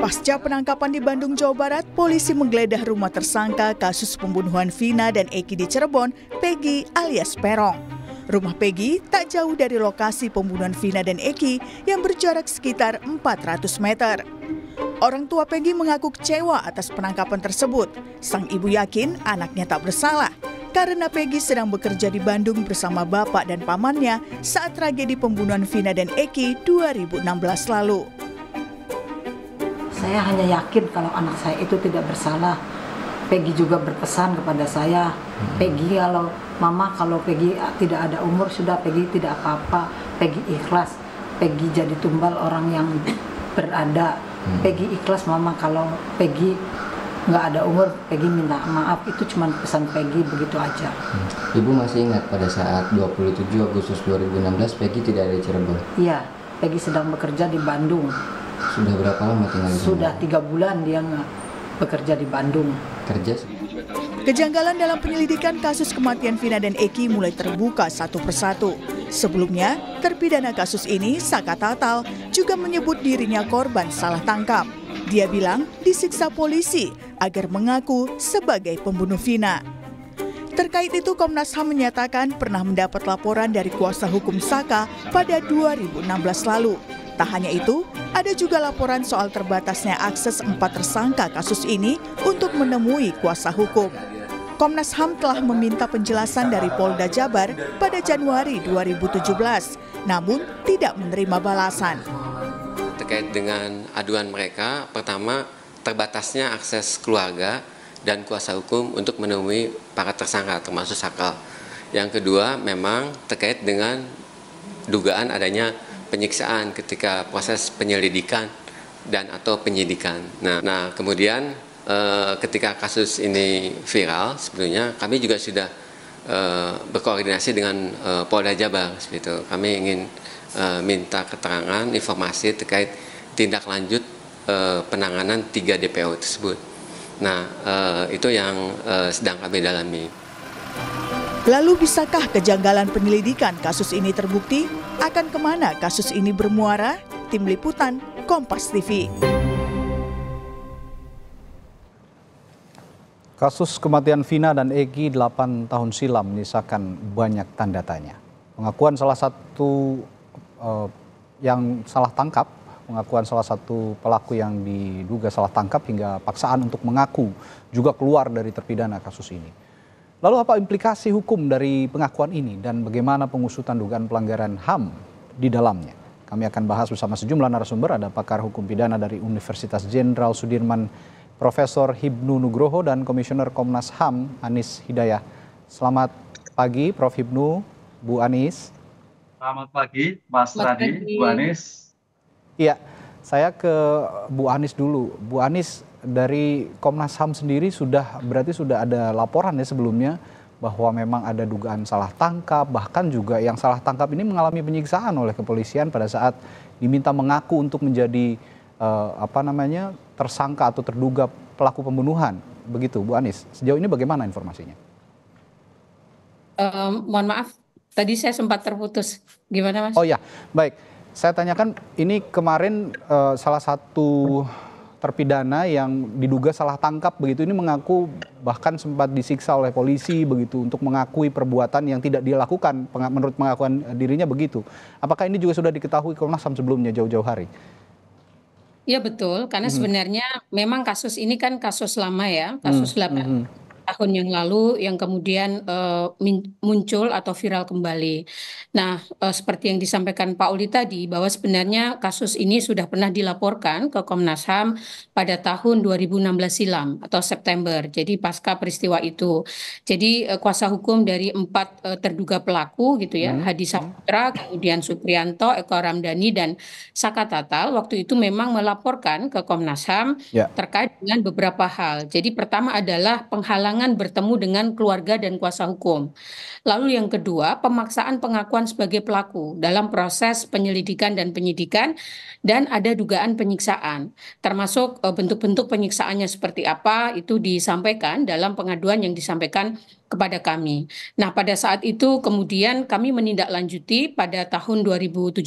Pasca penangkapan di Bandung, Jawa Barat, polisi menggeledah rumah tersangka kasus pembunuhan Vina dan Eki di Cirebon, Peggy alias Perong. Rumah Peggy tak jauh dari lokasi pembunuhan Vina dan Eki yang berjarak sekitar 400 meter. Orang tua Peggy mengaku kecewa atas penangkapan tersebut. Sang ibu yakin anaknya tak bersalah karena Peggy sedang bekerja di Bandung bersama bapak dan pamannya saat tragedi pembunuhan Vina dan Eki 2016 lalu. Saya hanya yakin kalau anak saya itu tidak bersalah. Peggy juga berpesan kepada saya, Peggy kalau Peggy tidak ada umur sudah, Peggy tidak apa-apa, Peggy ikhlas, Peggy jadi tumbal orang yang berada, Peggy ikhlas mama kalau Peggy nggak ada umur, Peggy minta maaf, itu cuma pesan Peggy begitu aja. Ibu masih ingat pada saat 27 Agustus 2016 Peggy tidak ada di Cirebon? Iya, Peggy sedang bekerja di Bandung. Sudah berapa lama tinggal di sana? Sudah 3 bulan dia bekerja di Bandung. Kerja? Kejanggalan dalam penyelidikan kasus kematian Vina dan Eki mulai terbuka satu persatu. Sebelumnya, terpidana kasus ini, Saka Tatal, juga menyebut dirinya korban salah tangkap. Dia bilang disiksa polisi agar mengaku sebagai pembunuh Vina. Terkait itu, Komnas HAM menyatakan pernah mendapat laporan dari kuasa hukum Saka pada 2016 lalu. Tak hanya itu, ada juga laporan soal terbatasnya akses 4 tersangka kasus ini untuk menemui kuasa hukum. Komnas HAM telah meminta penjelasan dari Polda Jabar pada Januari 2017, namun tidak menerima balasan. Terkait dengan aduan mereka, pertama terbatasnya akses keluarga dan kuasa hukum untuk menemui para tersangka termasuk Sakal. Yang kedua memang terkait dengan dugaan adanya penyiksaan ketika proses penyelidikan dan atau penyidikan. Nah kemudian ketika kasus ini viral, sebetulnya kami juga sudah berkoordinasi dengan Polda Jabar. Gitu. Kami ingin minta keterangan, informasi terkait tindak lanjut penanganan 3 DPO tersebut. Nah itu yang sedang kami dalami. Lalu bisakah kejanggalan penyelidikan kasus ini terbukti? Akan kemana kasus ini bermuara? Tim Liputan, Kompas TV. Kasus kematian Vina dan Eki 8 tahun silam menyisakan banyak tanda tanya. Pengakuan salah satu pengakuan salah satu pelaku yang diduga salah tangkap hingga paksaan untuk mengaku juga keluar dari terpidana kasus ini. Lalu apa implikasi hukum dari pengakuan ini dan bagaimana pengusutan dugaan pelanggaran HAM di dalamnya? Kami akan bahas bersama sejumlah narasumber, ada pakar hukum pidana dari Universitas Jenderal Sudirman, Profesor Hibnu Nugroho, dan Komisioner Komnas HAM, Anis Hidayah. Selamat pagi, Prof. Hibnu, Bu Anis. Selamat pagi, Mas Radi, Bu Anis. Iya, saya ke Bu Anis dulu. Bu Anis, dari Komnas HAM sendiri berarti sudah ada laporan ya sebelumnya bahwa memang ada dugaan salah tangkap, bahkan juga yang salah tangkap ini mengalami penyiksaan oleh kepolisian pada saat diminta mengaku untuk menjadi tersangka atau terduga pelaku pembunuhan. Begitu Bu Anis, sejauh ini bagaimana informasinya? Mohon maaf, tadi saya sempat terputus. Gimana Mas? Oh ya, baik. Saya tanyakan, ini kemarin salah satu terpidana yang diduga salah tangkap begitu ini mengaku bahkan sempat disiksa oleh polisi begitu untuk mengakui perbuatan yang tidak dia lakukan menurut pengakuan dirinya begitu. Apakah ini juga sudah diketahui Komnas HAM sebelumnya jauh-jauh hari? Iya betul, karena sebenarnya memang kasus ini kan kasus lama ya, kasus 8 tahun yang lalu yang kemudian muncul atau viral kembali. Nah, seperti yang disampaikan Pak Uli tadi, bahwa sebenarnya kasus ini sudah pernah dilaporkan ke Komnas HAM pada tahun 2016 silam atau September, jadi pasca peristiwa itu. Jadi kuasa hukum dari 4 terduga pelaku gitu ya, Hadi Saputra, kemudian Supriyanto, Eko Ramdhani, dan Saka Tatal, waktu itu memang melaporkan ke Komnas HAM terkait dengan beberapa hal. Jadi pertama adalah penghalangan bertemu dengan keluarga dan kuasa hukum. Lalu yang kedua, pemaksaan pengakuan sebagai pelaku dalam proses penyelidikan dan penyidikan, dan ada dugaan penyiksaan. Termasuk bentuk-bentuk penyiksaannya seperti apa, itu disampaikan dalam pengaduan yang disampaikan kepada kami. Nah, pada saat itu kemudian kami menindaklanjuti pada tahun 2017,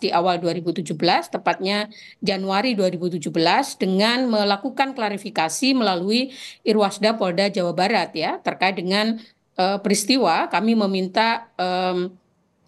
di awal 2017, tepatnya Januari 2017, dengan melakukan klarifikasi melalui Irwasda Polda Jawa Barat ya, terkait dengan peristiwa. Kami meminta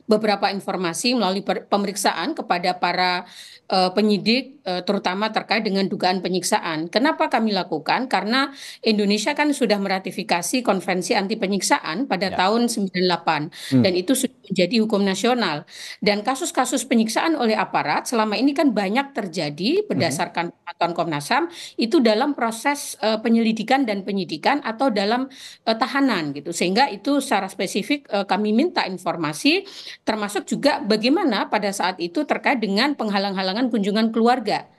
beberapa informasi melalui pemeriksaan kepada para penyidik, terutama terkait dengan dugaan penyiksaan. Kenapa kami lakukan? Karena Indonesia kan sudah meratifikasi Konvensi Anti Penyiksaan pada tahun 98 dan itu sudah menjadi hukum nasional. Dan kasus-kasus penyiksaan oleh aparat selama ini kan banyak terjadi berdasarkan pantauan Komnas HAM itu dalam proses penyelidikan dan penyidikan atau dalam tahanan gitu. Sehingga itu secara spesifik kami minta informasi, termasuk juga bagaimana pada saat itu terkait dengan penghalang-halangan kunjungan keluarga.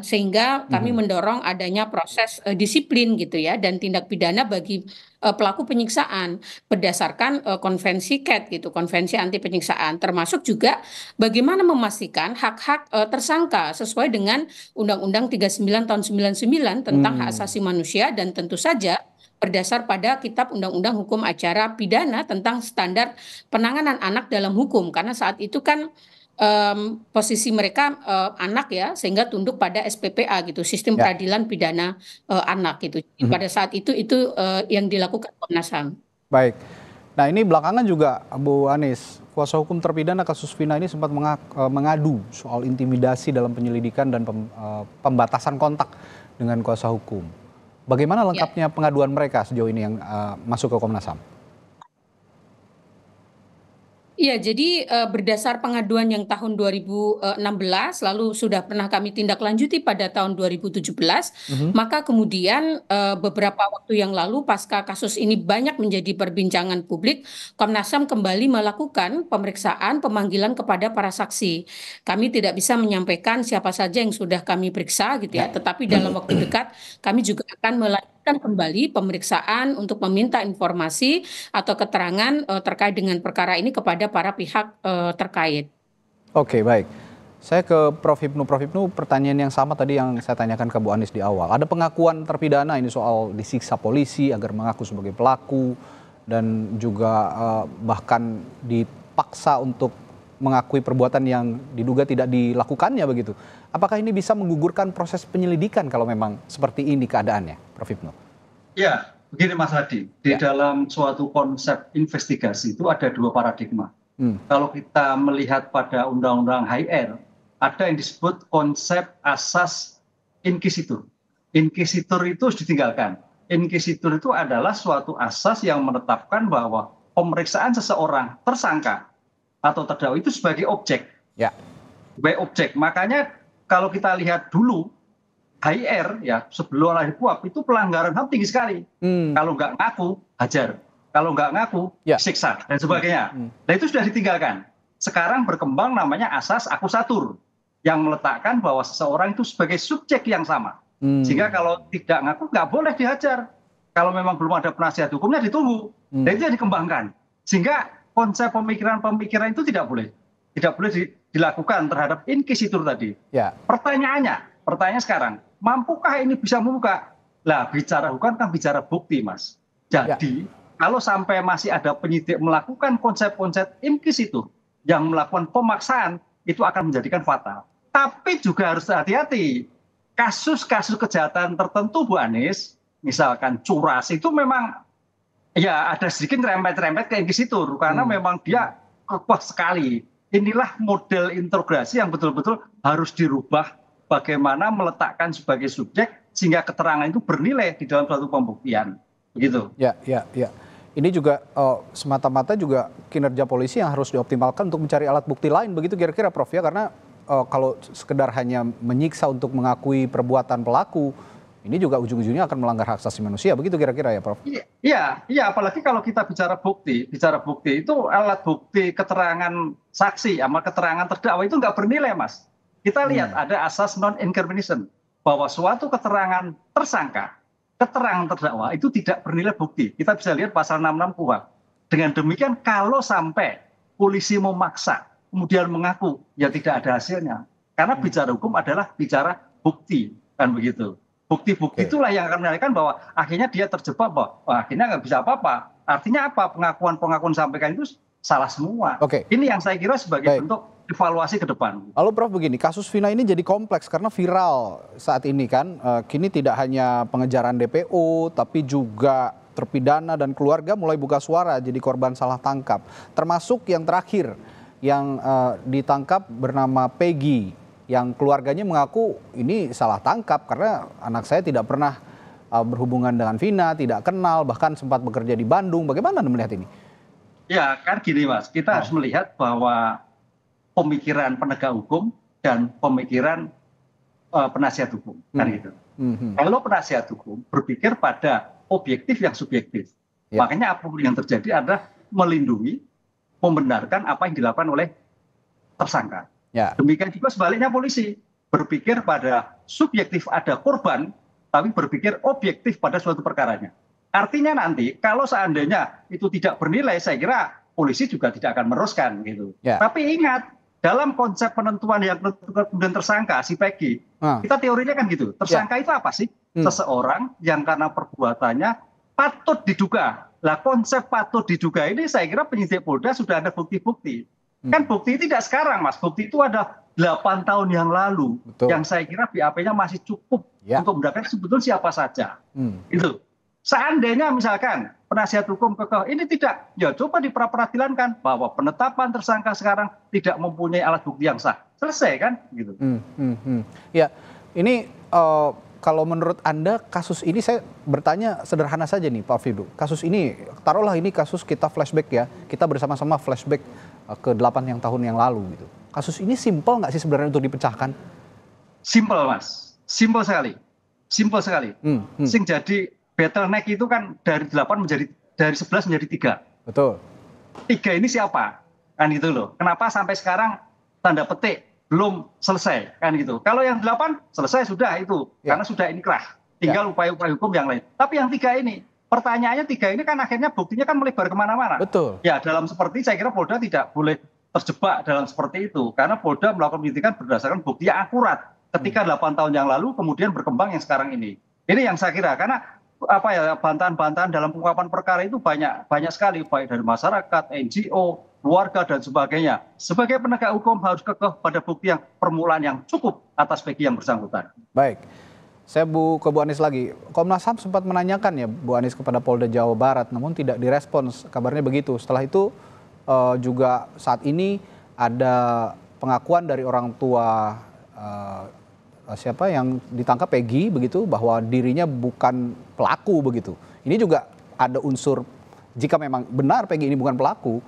Sehingga kami mendorong adanya proses disiplin gitu ya dan tindak pidana bagi pelaku penyiksaan berdasarkan konvensi CAT gitu, Konvensi Anti Penyiksaan, termasuk juga bagaimana memastikan hak-hak tersangka sesuai dengan Undang-Undang 39 tahun 99 tentang hak asasi manusia dan tentu saja berdasar pada Kitab Undang-Undang Hukum Acara Pidana tentang standar penanganan anak dalam hukum, karena saat itu kan posisi mereka anak ya, sehingga tunduk pada SPPA gitu, Sistem Peradilan Pidana Anak gitu. Pada saat itu yang dilakukan Komnas HAM. Baik. Nah, ini belakangan juga Bu Anies, kuasa hukum terpidana kasus Vina ini sempat mengadu soal intimidasi dalam penyelidikan dan pembatasan kontak dengan kuasa hukum. Bagaimana lengkapnya pengaduan mereka sejauh ini yang masuk ke Komnas HAM? Iya, jadi berdasar pengaduan yang tahun 2016 lalu sudah pernah kami tindak lanjuti pada tahun 2017, maka kemudian beberapa waktu yang lalu pasca kasus ini banyak menjadi perbincangan publik, Komnas HAM kembali melakukan pemeriksaan pemanggilan kepada para saksi. Kami tidak bisa menyampaikan siapa saja yang sudah kami periksa gitu ya, tetapi dalam waktu dekat kami juga akan melanjutkan kembali pemeriksaan untuk meminta informasi atau keterangan terkait dengan perkara ini kepada para pihak terkait. Oke, baik. Saya ke Prof. Hipnu. Prof. Hipnu, pertanyaan yang sama tadi yang saya tanyakan ke Bu Anies di awal. Ada pengakuan terpidana ini soal disiksa polisi agar mengaku sebagai pelaku dan juga bahkan dipaksa untuk mengakui perbuatan yang diduga tidak dilakukannya begitu. Apakah ini bisa menggugurkan proses penyelidikan kalau memang seperti ini keadaannya, Prof. Hipnu? Ya, begini Mas Hadi, di dalam suatu konsep investigasi itu ada dua paradigma. Kalau kita melihat pada Undang-Undang HR, ada yang disebut konsep asas inquisitur. Inquisitur itu harus ditinggalkan. Inquisitur itu adalah suatu asas yang menetapkan bahwa pemeriksaan seseorang tersangka atau terdakwa itu sebagai objek. Sebagai objek. Makanya kalau kita lihat dulu HR ya sebelum lahir PUAP itu pelanggaran HAM tinggi sekali. Kalau nggak ngaku hajar, kalau nggak ngaku siksa dan sebagainya. Nah itu sudah ditinggalkan. Sekarang berkembang namanya asas akusatur yang meletakkan bahwa seseorang itu sebagai subjek yang sama. Sehingga kalau tidak ngaku nggak boleh dihajar. Kalau memang belum ada penasihat hukumnya ditunggu. Dan itu yang dikembangkan. Sehingga konsep pemikiran-pemikiran itu tidak boleh dilakukan terhadap inquisitur tadi. Pertanyaannya sekarang, mampukah ini bisa membuka? Lah bicara hukum kan bicara bukti, Mas. Jadi kalau sampai masih ada penyidik melakukan konsep-konsep inquisitur yang melakukan pemaksaan, itu akan menjadikan fatal. Tapi juga harus hati-hati. Kasus-kasus kejahatan tertentu, Bu Anies, misalkan curas itu memang ya ada sedikit rempet-rempet ke inquisitur karena memang dia kuat sekali. Inilah model interogasi yang betul-betul harus dirubah bagaimana meletakkan sebagai subjek sehingga keterangan itu bernilai di dalam suatu pembuktian. Begitu. Ya. Ini juga semata-mata juga kinerja polisi yang harus dioptimalkan untuk mencari alat bukti lain begitu kira-kira Prof ya, karena kalau sekedar hanya menyiksa untuk mengakui perbuatan pelaku, ini juga ujung-ujungnya akan melanggar hak asasi manusia, begitu kira-kira ya Prof? Iya, apalagi kalau kita bicara bukti itu alat bukti keterangan saksi sama keterangan terdakwa itu nggak bernilai, Mas. Kita lihat ada asas non-incrimination, bahwa suatu keterangan tersangka, keterangan terdakwa itu tidak bernilai bukti. Kita bisa lihat pasal 66 KUHP. Dengan demikian kalau sampai polisi memaksa, kemudian mengaku, ya tidak ada hasilnya. Karena bicara hukum adalah bicara bukti, kan begitu. Bukti-bukti itulah yang akan menandakan bahwa akhirnya dia terjebak bahwa akhirnya nggak bisa apa-apa. Artinya apa? Pengakuan-pengakuan sampaikan itu salah semua. Ini yang saya kira sebagai bentuk evaluasi ke depan. Lalu Prof begini, kasus Vina ini jadi kompleks karena viral saat ini kan. Kini tidak hanya pengejaran DPO, tapi juga terpidana dan keluarga mulai buka suara jadi korban salah tangkap. Termasuk yang terakhir yang ditangkap bernama Peggy, yang keluarganya mengaku ini salah tangkap karena anak saya tidak pernah berhubungan dengan Vina, tidak kenal, bahkan sempat bekerja di Bandung. Bagaimana Anda melihat ini? Ya kan gini Mas, kita harus melihat bahwa pemikiran penegak hukum dan pemikiran penasihat hukum. Kan gitu. Kalau penasihat hukum berpikir pada objektif yang subjektif, makanya apapun yang terjadi adalah melindungi, membenarkan apa yang dilakukan oleh tersangka. Demikian juga sebaliknya polisi berpikir pada subjektif ada korban, tapi berpikir objektif pada suatu perkaranya. Artinya nanti kalau seandainya itu tidak bernilai, saya kira polisi juga tidak akan meneruskan gitu. Tapi ingat, dalam konsep penentuan yang kemudian tersangka si Peggy, kita teorinya kan gitu. Tersangka itu apa sih? Seseorang yang karena perbuatannya patut diduga. Lah konsep patut diduga ini saya kira penyidik Polda sudah ada bukti-bukti. Kan bukti tidak sekarang Mas, bukti itu ada 8 tahun yang lalu. Yang saya kira BAP-nya masih cukup untuk mendapatkan sebetulnya siapa saja. Itu. Seandainya misalkan penasihat hukum kekeh ini tidak, ya coba di pra-peradilan kan bahwa penetapan tersangka sekarang tidak mempunyai alat bukti yang sah. Selesai kan gitu. Ya, ini kalau menurut Anda kasus ini, saya bertanya sederhana saja nih Pak Fidu. Kasus ini, taruhlah ini kasus kita flashback ya, kita bersama-sama flashback ke 8 tahun yang lalu gitu. Kasus ini simpel nggak sih sebenarnya untuk dipecahkan? Simpel Mas, simpel sekali. Simpel sekali. Sing jadi bottleneck itu kan dari 11 menjadi 3. Betul. 3 ini siapa? Kan gitu loh. Kenapa sampai sekarang tanda petik belum selesai kan gitu. Kalau yang 8 selesai sudah itu karena sudah inkrah. Tinggal upaya-upaya hukum yang lain. Tapi yang 3 ini, pertanyaannya 3 ini kan akhirnya buktinya kan melebar kemana-mana. Betul. Ya dalam seperti saya kira Polda tidak boleh terjebak dalam seperti itu. Karena Polda melakukan penyidikan berdasarkan bukti yang akurat. Ketika 8 tahun yang lalu kemudian berkembang yang sekarang ini. Ini yang saya kira karena bantahan-bantahan dalam pengungkapan perkara itu banyak sekali, baik dari masyarakat, NGO, keluarga dan sebagainya. Sebagai penegak hukum harus kekeh pada bukti yang permulaan yang cukup atas Peggy yang bersangkutan. Baik, saya ke Bu Anies lagi. Komnas HAM sempat menanyakan ya Bu Anies kepada Polda Jawa Barat, namun tidak direspons. Kabarnya begitu. Setelah itu juga saat ini ada pengakuan dari orang tua siapa yang ditangkap Peggy begitu, bahwa dirinya bukan pelaku begitu. Ini juga ada unsur, jika memang benar Peggy ini bukan pelaku,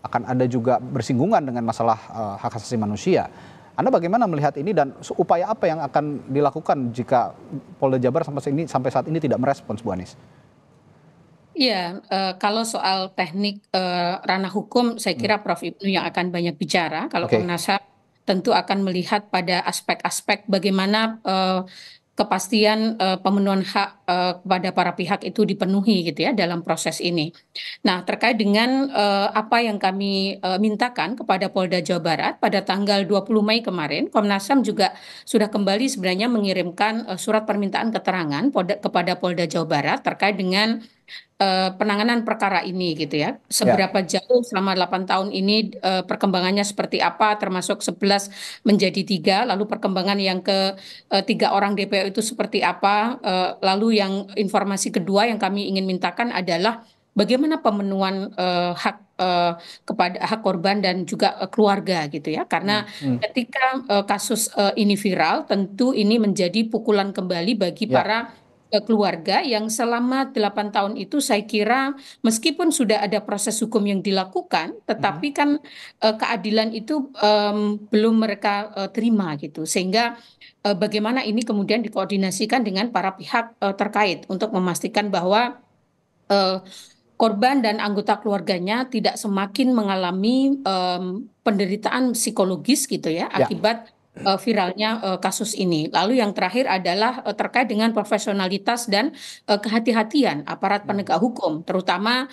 akan ada juga bersinggungan dengan masalah hak asasi manusia. Anda bagaimana melihat ini dan upaya apa yang akan dilakukan jika Polda Jabar sampai saat ini tidak merespons, Bu Anies? Iya, kalau soal teknik ranah hukum, saya kira Prof. Ibnu yang akan banyak bicara. Kalau Komnas HAM tentu akan melihat pada aspek-aspek bagaimana kepastian pemenuhan hak kepada para pihak itu dipenuhi gitu ya dalam proses ini. Nah, terkait dengan apa yang kami mintakan kepada Polda Jawa Barat pada tanggal 20 Mei kemarin, Komnas HAM juga sudah kembali sebenarnya mengirimkan surat permintaan keterangan kepada Polda Jawa Barat terkait dengan penanganan perkara ini gitu ya. Seberapa jauh selama 8 tahun ini perkembangannya seperti apa, termasuk 11 menjadi 3, lalu perkembangan yang ke 3 orang DPO itu seperti apa, lalu yang informasi kedua yang kami ingin mintakan adalah bagaimana pemenuhan hak kepada hak korban dan juga keluarga gitu ya. Karena ketika kasus ini viral, tentu ini menjadi pukulan kembali bagi para keluarga yang selama 8 tahun itu saya kira meskipun sudah ada proses hukum yang dilakukan, tetapi kan keadilan itu belum mereka terima gitu. Sehingga bagaimana ini kemudian dikoordinasikan dengan para pihak terkait untuk memastikan bahwa korban dan anggota keluarganya tidak semakin mengalami penderitaan psikologis gitu ya akibat viralnya kasus ini. Lalu yang terakhir adalah terkait dengan profesionalitas dan kehati-hatian aparat penegak hukum, terutama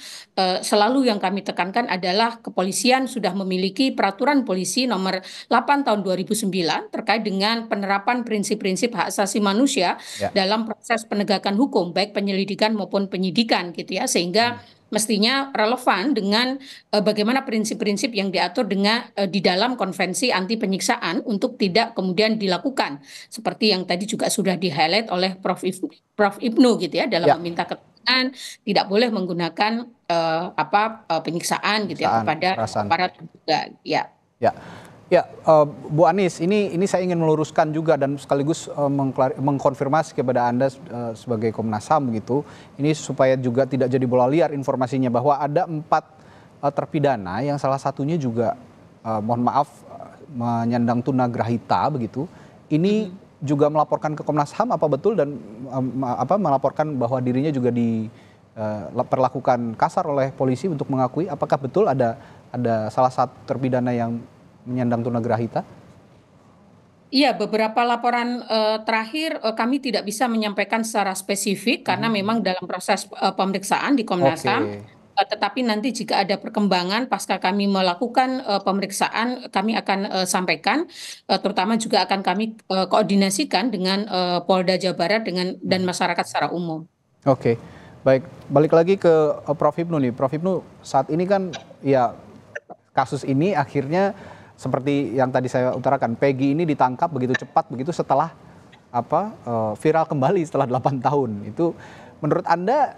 selalu yang kami tekankan adalah kepolisian sudah memiliki peraturan polisi nomor 8 tahun 2009 terkait dengan penerapan prinsip-prinsip hak asasi manusia dalam proses penegakan hukum, baik penyelidikan maupun penyidikan gitu ya, sehingga mestinya relevan dengan bagaimana prinsip-prinsip yang diatur dengan di dalam konvensi anti penyiksaan untuk tidak kemudian dilakukan seperti yang tadi juga sudah di-highlight oleh Prof. Ibnu gitu ya dalam meminta keterangan tidak boleh menggunakan penyiksaan gitu ya kepada aparat juga ya. Ya, Bu Anies, ini saya ingin meluruskan juga dan sekaligus mengkonfirmasi kepada Anda sebagai Komnas HAM gitu. Ini supaya juga tidak jadi bola liar informasinya bahwa ada 4 terpidana yang salah satunya juga mohon maaf menyandang tunagrahita begitu. Ini juga melaporkan ke Komnas HAM apa betul dan melaporkan bahwa dirinya juga diperlakukan kasar oleh polisi untuk mengakui apakah betul ada salah satu terpidana yang menyandang tunagrahita? Iya, beberapa laporan terakhir kami tidak bisa menyampaikan secara spesifik karena memang dalam proses pemeriksaan di Komnas HAM. Tetapi nanti jika ada perkembangan pasca kami melakukan pemeriksaan, kami akan sampaikan, terutama juga akan kami koordinasikan dengan Polda Jawa Barat dan masyarakat secara umum. Oke, baik. Balik lagi ke Prof. Ibnu nih. Prof. Ibnu, saat ini kan ya kasus ini akhirnya seperti yang tadi saya utarakan, Peggy ini ditangkap begitu cepat begitu setelah viral kembali setelah 8 tahun. Itu menurut Anda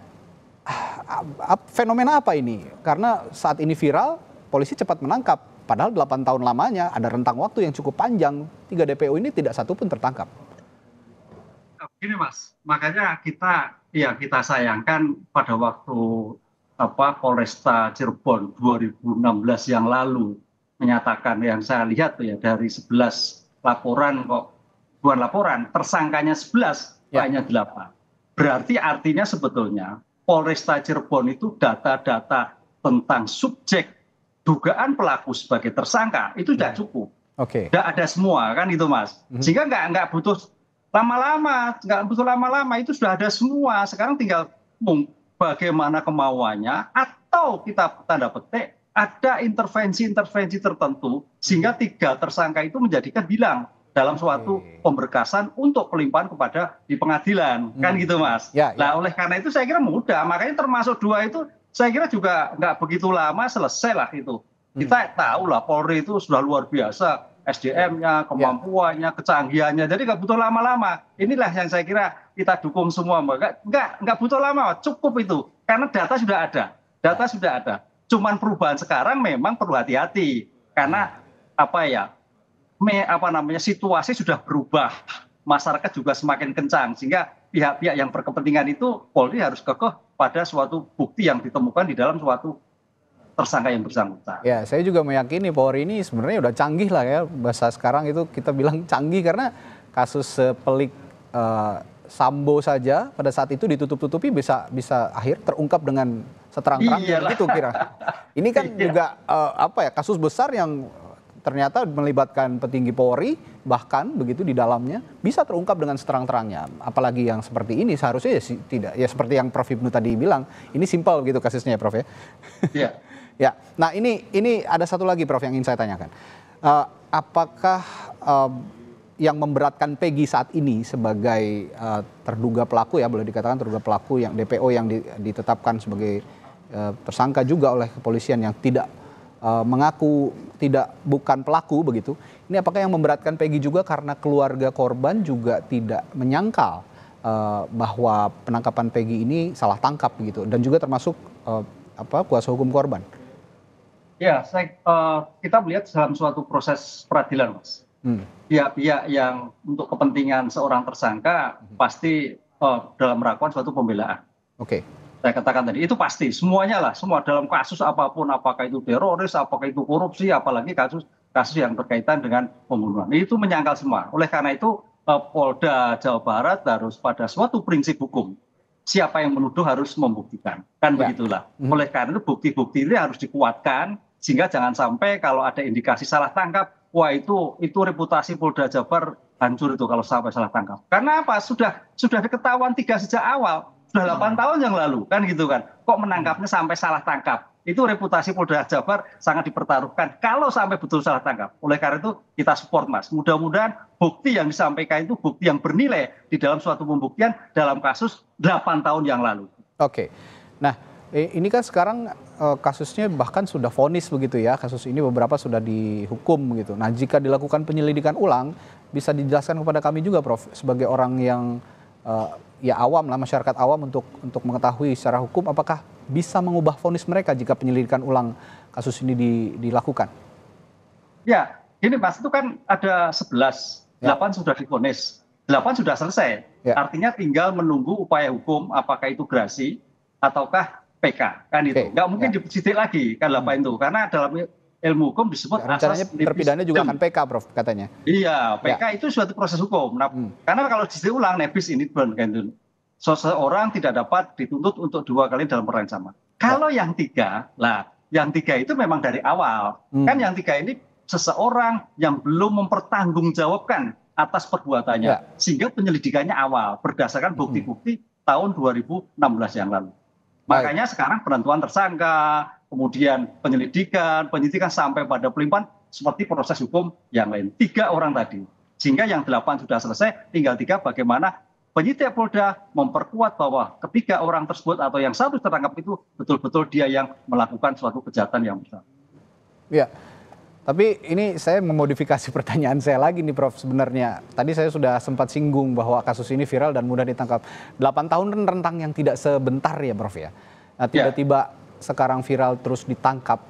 fenomena apa ini? Karena saat ini viral, polisi cepat menangkap. Padahal 8 tahun lamanya ada rentang waktu yang cukup panjang. 3 DPO ini tidak satu pun tertangkap. Begini Mas, makanya kita sayangkan pada waktu Polresta Cirebon 2016 yang lalu menyatakan yang saya lihat tuh ya dari 11 laporan kok bukan laporan tersangkanya 11 hanya 8. Berarti artinya sebetulnya Polresta Cirebon itu data-data tentang subjek dugaan pelaku sebagai tersangka itu sudah cukup. Tidak ada semua kan itu Mas. Sehingga nggak butuh lama-lama, itu sudah ada semua. Sekarang tinggal bagaimana kemauannya atau kita tanda petik ada intervensi-intervensi tertentu sehingga 3 tersangka itu menjadikan bilang dalam suatu pemberkasan untuk pelimpahan kepada di pengadilan kan gitu Mas. Nah oleh karena itu saya kira mudah, makanya termasuk 2 itu saya kira juga nggak begitu lama selesai lah itu. Kita tahu lah Polri itu sudah luar biasa SDM-nya, kemampuannya, kecanggihannya, jadi nggak butuh lama-lama. Inilah yang saya kira kita dukung semua, nggak butuh lama, cukup itu karena data sudah ada. Cuman perubahan sekarang memang perlu hati-hati karena situasi sudah berubah, masyarakat juga semakin kencang sehingga pihak-pihak yang berkepentingan itu Polri harus kekeh pada suatu bukti yang ditemukan di dalam suatu tersangka yang bersangkutan. Ya, saya juga meyakini Polri ini sebenarnya udah canggih lah ya, bahasa sekarang itu kita bilang canggih karena kasus sepelik Sambo saja pada saat itu ditutup-tutupi bisa akhir terungkap dengan seterang-terangnya begitu kira. Ini kan juga kasus besar yang ternyata melibatkan petinggi Polri bahkan begitu di dalamnya bisa terungkap dengan seterang-terangnya. Apalagi yang seperti ini seharusnya tidak ya seperti yang Prof. Ibnu tadi bilang, ini simpel gitu kasusnya ya Prof ya. Iya. Ya. Nah, ini ada satu lagi Prof yang ingin saya tanyakan. Apakah yang memberatkan Peggy saat ini sebagai terduga pelaku ya, boleh dikatakan terduga pelaku yang DPO yang ditetapkan sebagai tersangka juga oleh kepolisian yang tidak mengaku bukan pelaku begitu. Ini apakah yang memberatkan Peggy juga karena keluarga korban juga tidak menyangkal bahwa penangkapan Peggy ini salah tangkap begitu dan juga termasuk kuasa hukum korban. Ya, kita melihat dalam suatu proses peradilan, Mas. Pihak-pihak yang untuk kepentingan seorang tersangka pasti dalam melakukan suatu pembelaan. Saya katakan tadi itu pasti semuanya lah, semua dalam kasus apapun, apakah itu teroris, apakah itu korupsi, apalagi kasus yang berkaitan dengan pembunuhan itu menyangkal semua. Oleh karena itu Polda Jawa Barat harus pada suatu prinsip hukum. Siapa yang menuduh harus membuktikan, kan begitulah. Oleh karena itu bukti-bukti ini harus dikuatkan sehingga jangan sampai kalau ada indikasi salah tangkap wah itu reputasi Polda Jabar hancur itu kalau sampai salah tangkap. Karena apa? Sudah diketahuan 3 sejak awal, sudah 8 tahun yang lalu kan gitu kan. Kok menangkapnya sampai salah tangkap? Itu reputasi Polda Jabar sangat dipertaruhkan kalau sampai betul salah tangkap. Oleh karena itu kita support Mas. Mudah-mudahan bukti yang disampaikan itu bukti yang bernilai di dalam suatu pembuktian dalam kasus 8 tahun yang lalu. Oke. Nah, ini kan sekarang kasusnya bahkan sudah vonis begitu ya. Kasus ini beberapa sudah dihukum begitu. Nah, jika dilakukan penyelidikan ulang, bisa dijelaskan kepada kami juga, Prof, sebagai orang yang ya awam lah, masyarakat awam untuk mengetahui secara hukum apakah bisa mengubah vonis mereka jika penyelidikan ulang kasus ini dilakukan? Ya, ini Mas, itu kan ada 11, 8 sudah divonis, 8 sudah selesai. Ya. Artinya tinggal menunggu upaya hukum, apakah itu gerasi ataukah PK, kan itu. Nggak mungkin disidik lagi kan 8 itu, karena dalam ilmu hukum disebut rencananya terpidana juga akan PK, Prof, katanya. Iya, PK itu suatu proses hukum. Nah, karena kalau disidik ulang nebis ini kan itu. Seseorang tidak dapat dituntut untuk 2 kali dalam perkara yang sama. Kalau yang 3, yang 3 itu memang dari awal. Kan yang 3 ini seseorang yang belum mempertanggungjawabkan atas perbuatannya, sehingga penyelidikannya awal berdasarkan bukti-bukti tahun 2016 yang lalu. Makanya sekarang penentuan tersangka, kemudian penyidikan sampai pada pelimpahan seperti proses hukum yang lain. 3 orang tadi. Sehingga yang 8 sudah selesai, tinggal 3 bagaimana penyidik Polda memperkuat bahwa ketiga orang tersebut atau yang satu tertangkap itu betul-betul dia yang melakukan suatu kejahatan yang besar. Ya, tapi ini saya memodifikasi pertanyaan saya lagi nih, Prof. Sebenarnya tadi saya sudah sempat singgung bahwa kasus ini viral dan mudah ditangkap. 8 tahun kan rentang yang tidak sebentar ya, Prof ya. Nah, tiba-tiba sekarang viral terus ditangkap.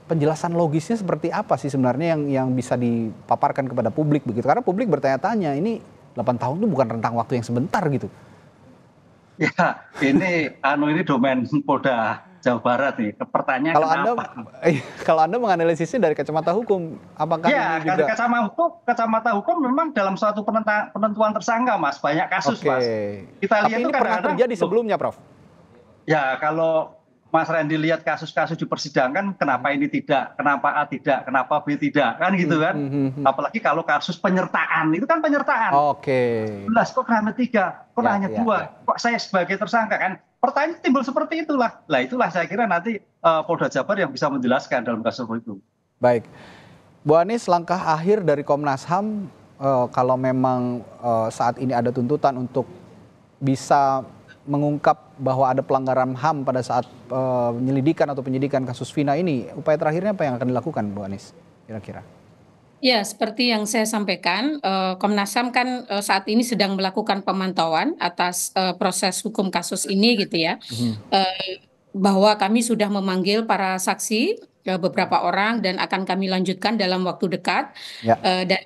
Penjelasan logisnya seperti apa sih sebenarnya yang bisa dipaparkan kepada publik begitu? Karena publik bertanya-tanya, ini 8 tahun itu bukan rentang waktu yang sebentar gitu. Ya, ini domain Polda Jawa Barat nih. Pertanyaan kalau Anda menganalisisnya dari kacamata hukum, apakah ini juga? Ya, kacamata hukum memang dalam suatu penentuan tersangka, Mas. Banyak kasus, Mas. Kita lihat tapi ini pernah terjadi sebelumnya, Prof. Ya, kalau Mas Randy lihat kasus-kasus di persidangan, kenapa ini tidak, kenapa A tidak, kenapa B tidak, kan gitu kan. Apalagi kalau kasus penyertaan, itu kan penyertaan. Jelas, kok hanya 3, kok hanya 2, kok saya sebagai tersangka kan. Pertanyaan timbul seperti itulah. Nah, itulah saya kira nanti Polda Jabar yang bisa menjelaskan dalam kasus itu. Baik. Bu Anis, langkah akhir dari Komnas HAM kalau memang saat ini ada tuntutan untuk bisa mengungkap bahwa ada pelanggaran HAM pada saat penyelidikan atau penyidikan kasus Vina ini, upaya terakhirnya apa yang akan dilakukan, Bu Anis, kira-kira? Ya, seperti yang saya sampaikan, Komnas HAM kan saat ini sedang melakukan pemantauan atas proses hukum kasus ini gitu ya, bahwa kami sudah memanggil para saksi beberapa orang dan akan kami lanjutkan dalam waktu dekat. Dan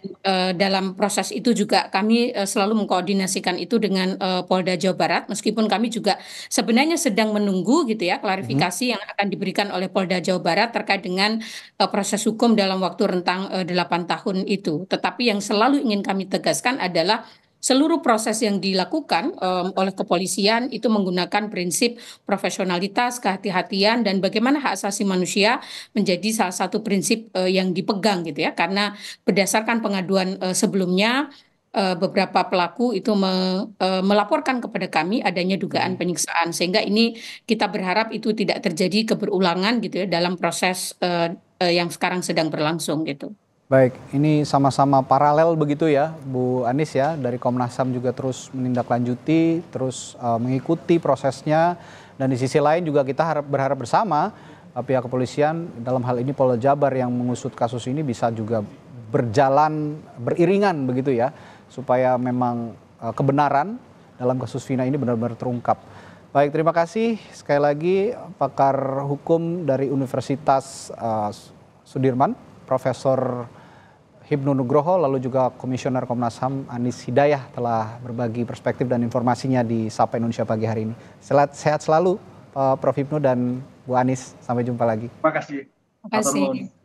dalam proses itu juga kami selalu mengkoordinasikan itu dengan Polda Jawa Barat, meskipun kami juga sebenarnya sedang menunggu gitu ya klarifikasi yang akan diberikan oleh Polda Jawa Barat terkait dengan proses hukum dalam waktu rentang 8 tahun itu. Tetapi yang selalu ingin kami tegaskan adalah seluruh proses yang dilakukan oleh kepolisian itu menggunakan prinsip profesionalitas, kehati-hatian, dan bagaimana hak asasi manusia menjadi salah satu prinsip yang dipegang gitu ya. Karena berdasarkan pengaduan sebelumnya, beberapa pelaku itu melaporkan kepada kami adanya dugaan penyiksaan. Sehingga ini kita berharap itu tidak terjadi keberulangan gitu ya dalam proses yang sekarang sedang berlangsung gitu. Baik, ini sama-sama paralel begitu ya, Bu Anis ya, dari Komnas HAM juga terus menindaklanjuti, terus mengikuti prosesnya, dan di sisi lain juga kita berharap bersama pihak kepolisian, dalam hal ini Polda Jabar yang mengusut kasus ini bisa juga berjalan beriringan begitu ya, supaya memang kebenaran dalam kasus Vina ini benar-benar terungkap. Baik, terima kasih sekali lagi pakar hukum dari Universitas Sudirman, Profesor Hipnu Nugroho, lalu juga Komisioner Komnas HAM Anis Hidayah telah berbagi perspektif dan informasinya di Sapa Indonesia pagi hari ini. Sehat selalu Prof Hipnu dan Bu Anis, sampai jumpa lagi. Terima kasih. Terima kasih.